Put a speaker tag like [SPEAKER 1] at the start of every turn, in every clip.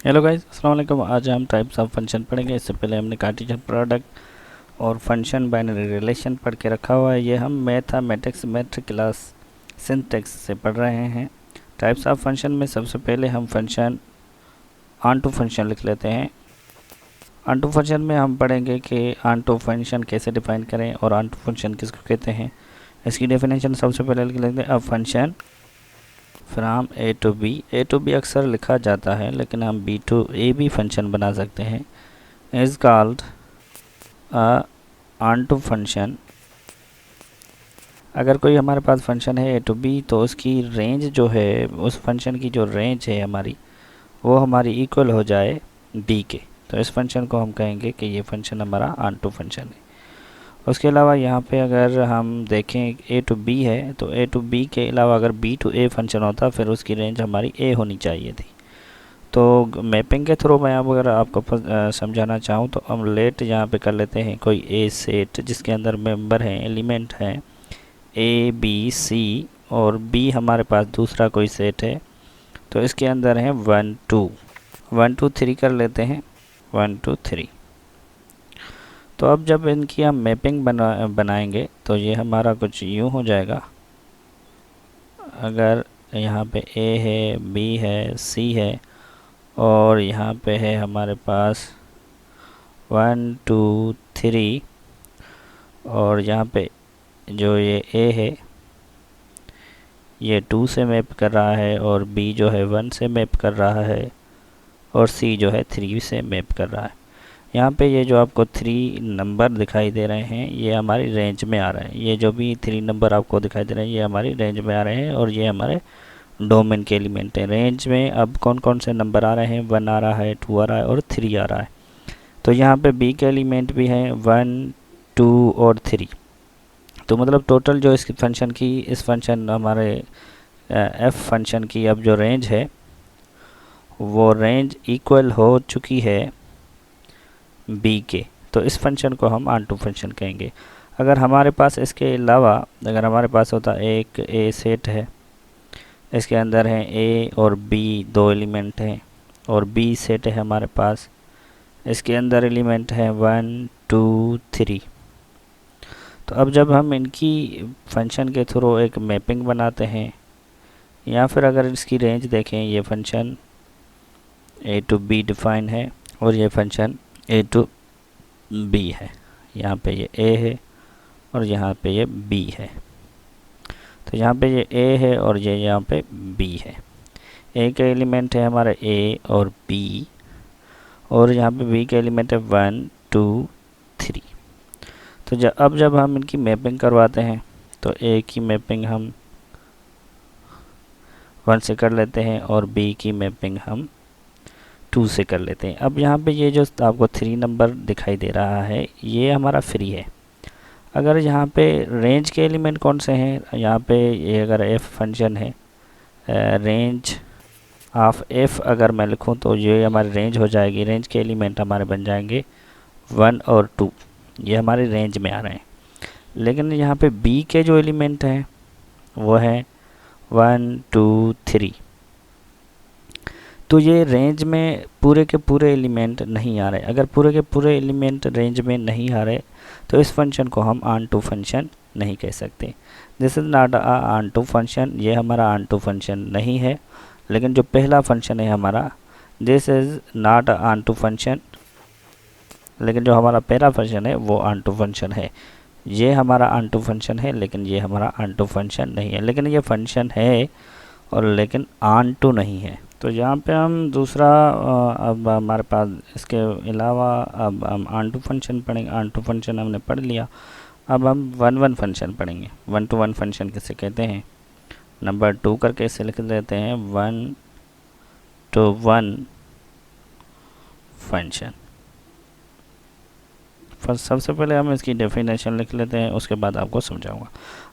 [SPEAKER 1] Hello guys, अस्सलाम वालेकुम। आज हम टाइप्स ऑफ फंक्शन पढ़ेंगे। इससे पहले हमने कार्टेशियन प्रोडक्ट और फंक्शन बाइनरी रिलेशन पढ़ के रखा हुआ है। ये हम मैथमेटिक्स मैथ क्लास सिंटैक्स से पढ़ रहे हैं। टाइप्स ऑफ फंक्शन में सबसे पहले हम फंक्शन ऑन टू फंक्शन लिख लेते हैं। ऑन टू फंक्शन में हम पढ़ेंगे कि ऑन टू फंक्शन कैसे डिफाइन करें और ऑन टू फंक्शन किसको कहते हैं। इसकी डेफिनेशन सबसे पहले लिख लेते हैं। अब function from A to B अक्सर लिखा जाता है, लेकिन हम बी टू ए भी फंक्शन बना सकते हैं। Is called a onto function. अगर कोई हमारे पास फंक्शन है ए टू बी, तो उसकी रेंज जो है, उस फंक्शन की जो रेंज है हमारी, वो हमारी इक्वल हो जाए बी के। तो इस फंक्शन को हम कहेंगे कि ये फंक्शन हमारा ऑन टू फंक्शन है। उसके अलावा यहाँ पे अगर हम देखें ए टू बी है, तो ए टू बी के अलावा अगर बी टू ए फंक्शन होता, फिर उसकी रेंज हमारी ए होनी चाहिए थी। तो मैपिंग के थ्रू मैं अब अगर आपको समझाना चाहूँ, तो हम लेट यहाँ पे कर लेते हैं कोई ए सेट जिसके अंदर मेंबर हैं, एलिमेंट हैं ए बी सी, और बी हमारे पास दूसरा कोई सेट है, तो इसके अंदर है 1 2 3 कर लेते हैं 1 2 3। तो अब जब इनकी हम मैपिंग बनाएंगे तो ये हमारा कुछ यूँ हो जाएगा। अगर यहाँ पे ए है, बी है, सी है, और यहाँ पे है हमारे पास 1 2 3, और यहाँ पे जो ये ए है ये 2 से मैप कर रहा है, और बी जो है 1 से मैप कर रहा है, और सी जो है 3 से मैप कर रहा है। यहाँ पे ये जो आपको 3 नंबर दिखाई दे रहे हैं, ये हमारी रेंज में आ रहे हैं। ये जो भी 3 नंबर आपको दिखाई दे रहे हैं, ये हमारी रेंज में आ रहे हैं, और ये हमारे डोमेन के एलिमेंट है। रेंज में अब कौन कौन से नंबर आ रहे हैं? 1 आ रहा है, 2 आ रहा है, और 3 आ रहा है। तो यहाँ पे बी के एलिमेंट भी हैं 1 2 और 3। तो मतलब टोटल जो इसकी फंक्शन की, इस फंक्शन हमारे एफ फंक्शन की अब जो रेंज है, वो रेंज इक्वल हो चुकी है बी के। तो इस फंक्शन को हम ऑन टू फंक्शन कहेंगे। अगर हमारे पास इसके अलावा अगर हमारे पास होता एक ए सेट है, इसके अंदर हैं ए और बी 2 एलिमेंट हैं, और बी सेट है हमारे पास, इसके अंदर एलिमेंट है 1 2 3। तो अब जब हम इनकी फंक्शन के थ्रू एक मैपिंग बनाते हैं, या फिर अगर इसकी रेंज देखें, ये function A to B define है, और ये फंक्शन ए टू बी है। यहाँ पे ये ए है, और यहाँ पे ये बी है। तो यहाँ पे ये ए है, और ये यहाँ पे बी है। ए के एलिमेंट है हमारा ए और बी, और यहाँ पे बी के एलिमेंट है 1 2 3। तो अब जब हम इनकी मैपिंग करवाते हैं, तो ए की मैपिंग हम 1 से कर लेते हैं, और बी की मैपिंग हम 2 से कर लेते हैं। अब यहाँ पे ये जो आपको 3 नंबर दिखाई दे रहा है, ये हमारा फ्री है। अगर यहाँ पे रेंज के एलिमेंट कौन से हैं, यहाँ पे ये अगर एफ फंक्शन है, रेंज ऑफ एफ अगर मैं लिखूँ, तो ये हमारी रेंज हो जाएगी। रेंज के एलिमेंट हमारे बन जाएंगे 1 और 2, ये हमारी रेंज में आ रहे हैं। लेकिन यहाँ पे बी के जो एलिमेंट हैं वो हैं 1 2 3। तो ये रेंज में पूरे के पूरे एलिमेंट नहीं आ रहे। अगर पूरे के पूरे एलिमेंट रेंज में नहीं आ रहे, तो इस फंक्शन को हम ऑन टू फंक्शन नहीं कह सकते। This is not a onto function, ये हमारा ऑन टू फंक्शन नहीं है। लेकिन जो पहला फंक्शन है हमारा, this is not a onto function, लेकिन जो हमारा पहला फंक्शन है वो ऑन टू फंक्शन है। ये हमारा ऑन टू फंक्शन है, लेकिन ये हमारा ऑन टू फंक्शन नहीं है। लेकिन ये फंक्शन है, और लेकिन ऑन टू नहीं है। तो यहाँ पे हम दूसरा अब हमारे पास इसके अलावा अब हम ऑन टू फंक्शन पढ़ेंगे। ऑन टू फंक्शन हमने पढ़ लिया। अब हम 1 1 फंक्शन पढ़ेंगे। 1 to 1 फंक्शन किसे कहते हैं? नंबर 2 करके इसे लिख देते हैं 1 to 1 फंक्शन। सबसे पहले हम इसकी डेफिनेशन लिख लेते हैं, उसके बाद आपको समझाऊंगा।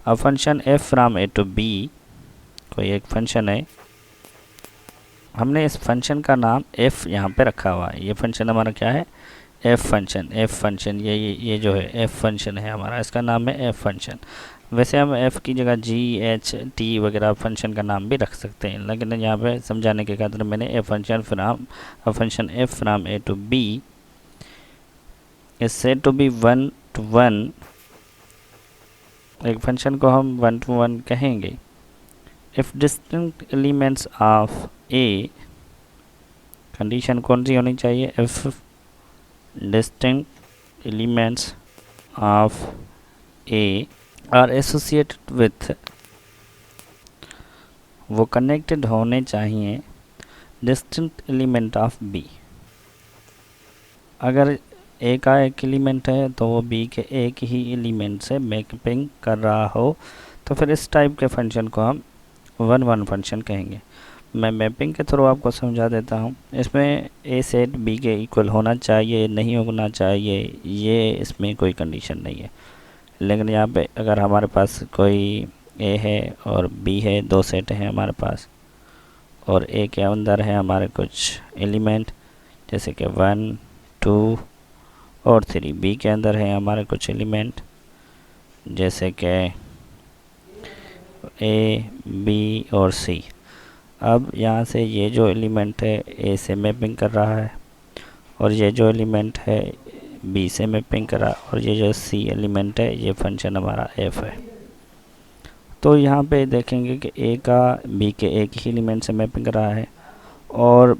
[SPEAKER 1] अब function F from A to B कोई एक फंक्शन है। हमने इस फंक्शन का नाम f यहाँ पे रखा हुआ है। ये फंक्शन हमारा क्या है? f function. ये जो है f फंक्शन है हमारा, इसका नाम है f फंक्शन। वैसे हम f की जगह g h t वगैरह फंक्शन का नाम भी रख सकते हैं, लेकिन यहाँ पे समझाने के खातिर मैंने function f from a to b is said to be 1 to 1। एक फंक्शन को हम 1 to 1 कहेंगे if distinct elements of a। Condition कौन सी होनी चाहिए? If distinct elements of a are associated with, वो कनेक्टेड होने चाहिए डिस्टिंक्ट एलिमेंट ऑफ b। अगर a का एक एलिमेंट है तो वो b के एक ही एलिमेंट से मैपिंग कर रहा हो तो फिर इस टाइप के फंक्शन को हम 1-1 फंक्शन कहेंगे। मैं मैपिंग के थ्रू आपको समझा देता हूँ। इसमें a सेट b के इक्वल होना चाहिए, नहीं होना चाहिए, ये इसमें कोई कंडीशन नहीं है। लेकिन यहाँ पे अगर हमारे पास कोई a है और b है, दो सेट हैं हमारे पास, और a के अंदर है हमारे कुछ एलिमेंट जैसे कि 1, 2 और 3, b के अंदर है हमारे कुछ एलिमेंट जैसे कि a, b और c। अब यहाँ से ये जो एलिमेंट है a से मैपिंग कर रहा है और ये जो एलिमेंट है b से मैपिंग कर रहा है और ये जो c एलिमेंट है ये फंक्शन हमारा f है। तो यहाँ पे देखेंगे कि a का b के एक ही एलिमेंट से मैपिंग कर रहा है और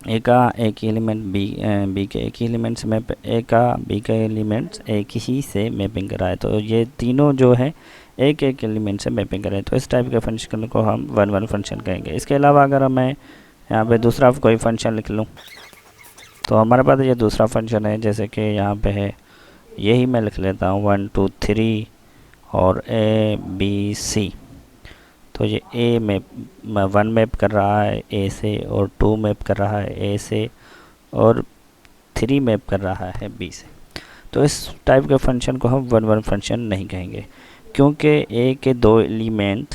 [SPEAKER 1] a का एक एलिमेंट b के एक ही एलिमेंट से a का b का एलिमेंट एक ही से मैपिंग कर रहा है। तो ये तीनों जो है एक एक एलिमेंट से मैपिंग करें तो इस टाइप के फंक्शन को हम 1-1 फंक्शन कहेंगे। इसके अलावा अगर मैं यहाँ पे दूसरा कोई फंक्शन लिख लूँ तो हमारे पास ये दूसरा फंक्शन है, जैसे कि यहाँ पे है, यही मैं लिख लेता हूँ 1, 2, 3 और a b c। तो ये a में 1 मैप कर रहा है a से और 2 मैप कर रहा है a से और 3 मैप कर रहा है b से। तो इस टाइप के फंक्शन को हम 1-1 फंक्शन नहीं कहेंगे क्योंकि a के दो एलिमेंट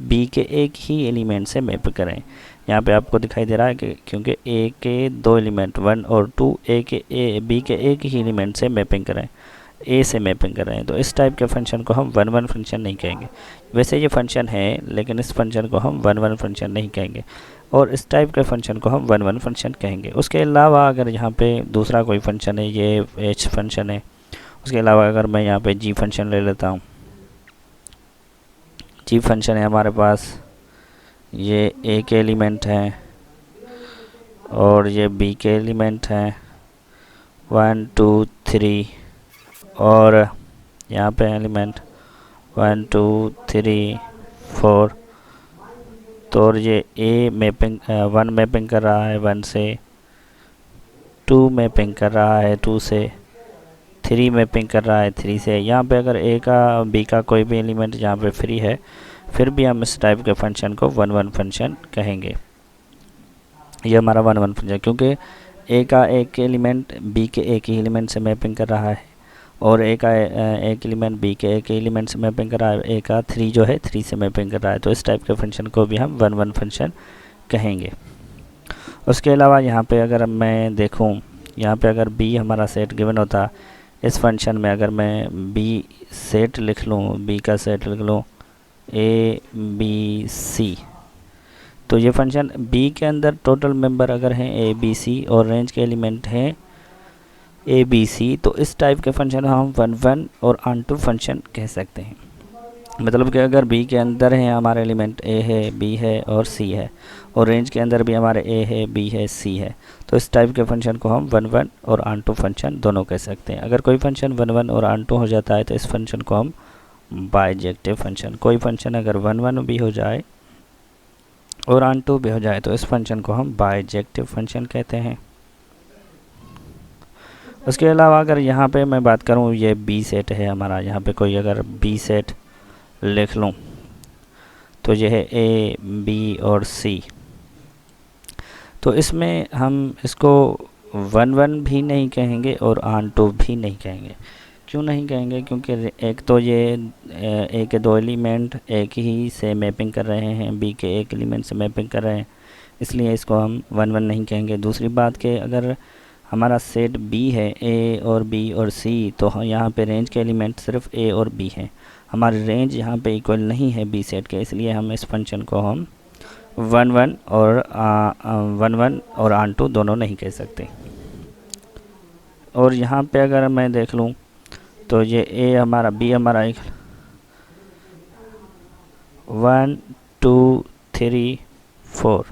[SPEAKER 1] b के एक ही एलिमेंट से मैप करें। यहाँ पे आपको दिखाई दे रहा है कि क्योंकि a के दो एलिमेंट 1 और 2 b के एक ही एलिमेंट से मैपिंग करें, a से मैपिंग कर रहे हैं, तो इस टाइप के फंक्शन को हम 1-1 फंक्शन नहीं कहेंगे। वैसे ये फंक्शन है लेकिन इस फंक्शन को हम 1-1 फंक्शन नहीं कहेंगे और इस टाइप के फंक्शन को हम 1-1 फंक्शन कहेंगे। उसके अलावा अगर यहाँ पे दूसरा कोई फंक्शन है, ये h फंक्शन है, उसके अलावा अगर मैं यहाँ पे g फंक्शन ले लेता हूँ, g फंक्शन है हमारे पास, ये a के एलिमेंट हैं और ये b के एलिमेंट हैं 1, 2, 3 और यहाँ पे एलिमेंट 1, 2, 3, 4। तो और ये a मैपिंग 1 मैपिंग कर रहा है 1 से, 2 मैपिंग कर रहा है 2 से, 3 मैपिंग कर रहा है 3 से। यहाँ पे अगर a का b का कोई भी एलिमेंट यहाँ पे फ्री है फिर भी हम इस टाइप के फंक्शन को 1-1 फंक्शन कहेंगे। ये हमारा 1-1 फंक्शन क्योंकि a का एक एलिमेंट b के एक ही एलिमेंट से मैपिंग कर रहा है और a का एक एलिमेंट b के एक एलिमेंट से मैपिंग कर रहा है, a का 3 जो है 3 से मैपिंग कर रहा है। तो इस टाइप के फंक्शन को भी हम 1-1 फंक्शन कहेंगे। उसके अलावा यहाँ पे अगर मैं देखूँ, यहाँ पे अगर b हमारा सेट गिवन होता, इस फंक्शन में अगर मैं b सेट लिख लूँ, b का सेट लिख लूँ a b c, तो ये फंक्शन b के अंदर टोटल मेंबर अगर हैं a b c और रेंज के एलिमेंट हैं a b c, तो इस टाइप के फंक्शन हम 1-1 और ऑन टू फंक्शन कह सकते हैं। मतलब कि अगर b के अंदर है हमारे एलिमेंट a है, b है और c है और रेंज के अंदर भी हमारे a है, b है, c है, तो इस टाइप के फंक्शन को हम 1-1 और ऑन टू फंक्शन दोनों कह सकते हैं। अगर कोई फंक्शन 1-1 और ऑन टू हो जाता है तो इस फंक्शन को हम बाइजेक्टिव फंक्शन, कोई फंक्शन अगर 1-1 भी हो जाए और ऑन टू भी हो जाए तो इस फंक्शन को हम बाइजेक्टिव फंक्शन कहते हैं। उसके अलावा अगर यहाँ पे मैं बात करूँ, ये b सेट है हमारा, यहाँ पे कोई अगर b सेट लिख लूँ तो ये है a b और c, तो इसमें हम इसको 1-1 भी नहीं कहेंगे और ऑन टू भी नहीं कहेंगे। क्यों नहीं कहेंगे? क्योंकि एक तो ये a के दो एलिमेंट एक ही से मैपिंग कर रहे हैं, b के एक एलिमेंट से मैपिंग कर रहे हैं, इसलिए इसको हम 1-1 नहीं कहेंगे। दूसरी बात कि अगर हमारा सेट बी है, ए और बी और सी, तो यहाँ पे रेंज के एलिमेंट सिर्फ ए और बी हैं। हमारी रेंज यहाँ पे इक्वल नहीं है बी सेट के, इसलिए हम इस फंक्शन को हम 1 1 और ऑन टू दोनों नहीं कह सकते। और यहाँ पे अगर मैं देख लूँ तो ये ए हमारा, बी हमारा 1 2 3 4,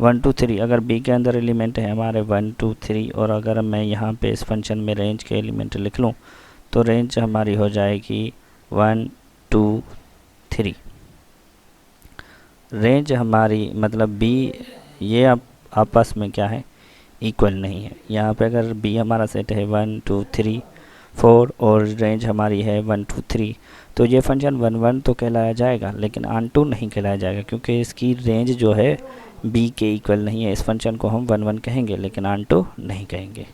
[SPEAKER 1] 1 2 3, अगर बी के अंदर एलिमेंट है हमारे 1 2 3, और अगर मैं यहाँ पे इस फंक्शन में रेंज के एलिमेंट लिख लूँ तो रेंज हमारी हो जाएगी 1 2 3। रेंज हमारी मतलब बी, ये आपस में क्या है, इक्वल नहीं है। यहाँ पे अगर बी हमारा सेट है 1 2 3 4 और रेंज हमारी है 1 2 3, तो ये फंक्शन 1 1 तो कहलाया जाएगा, लेकिन ऑन टू नहीं कहलाया जाएगा, क्योंकि इसकी रेंज जो है बी के इक्वल नहीं है। इस फंक्शन को हम 1 1 कहेंगे, लेकिन ऑन टू नहीं कहेंगे।